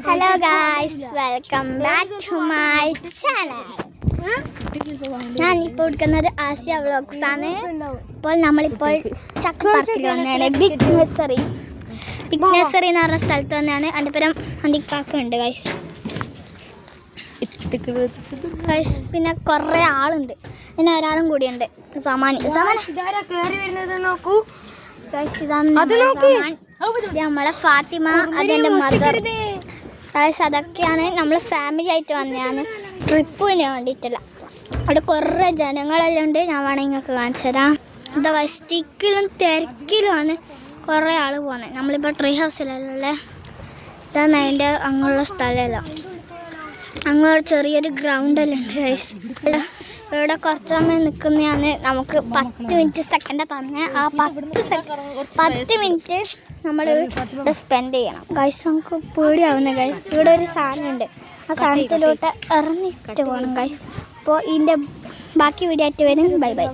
Hello guys, welcome back to my channel. ഞാനിപ്പോൾ എടുക്കുന്നത് Asiya vlogs ആണ്. ഇപ്പോൾ നമ്മളിപ്പോൾ ചക്ക പാർക്കിൽ വന്നതാണ്. ബിഗ് നഴ്സറി എന്ന് പറഞ്ഞ സ്ഥലത്ത് വന്നതാണ്. അതിൻ്റെ പേരും അണ്ടിക്കാക്ക ഉണ്ട് ഗൈസ്. പിന്നെ കുറേ ആളുണ്ട്. പിന്നെ ഒരാളും കൂടിയുണ്ട്. നോക്കൂ ഗൈസ്, ഇതാണ് നമ്മളെ ഫാത്തിമ, അതെൻ്റെ മദർ. ഗൈസ്, അതൊക്കെയാണ് നമ്മൾ ഫാമിലി ആയിട്ട് വന്നതാണ്, ട്രിപ്പിന് വേണ്ടിയിട്ടില്ല. അവിടെ കുറേ ജനങ്ങളെല്ലാം ഉണ്ട്. ഞാൻ വേണമെങ്കിൽ നിങ്ങൾക്ക് കാണിച്ചു തരാം. എന്താ സ്റ്റിക്കിലും തിരക്കിലുമാണ് കുറേ ആൾ പോകുന്നത്. നമ്മളിപ്പോൾ ട്രീ ഹൗസിലല്ലേ, ഇതാണ് അതിൻ്റെ അങ്ങുള്ള സ്ഥലമല്ല. അങ്ങ് ചെറിയൊരു ഗ്രൗണ്ടെല്ലാം ഉണ്ട് ഗൈസ്. ഇവിടെ കുറച്ച് സമയം നിൽക്കുന്നതാണ്. നമുക്ക് 10 മിനിറ്റ് സെക്കൻഡ് തന്നെ. ആ 10 മിനിറ്റ് നമ്മൾ ഇവിടെ സ്പെൻഡ് ചെയ്യണം ഗൈസ്. നമുക്ക് പേടിയാവുന്ന ഗൈസ്. ഇവിടെ ഒരു സാധനമുണ്ട്, ആ സാധനത്തിലോട്ട് ഇറങ്ങിയിട്ട് പോകണം ഗൈസ്. അപ്പോൾ ഇതിൻ്റെ ബാക്കി വീഡിയോ ആയിട്ട് വരും. Bye bye.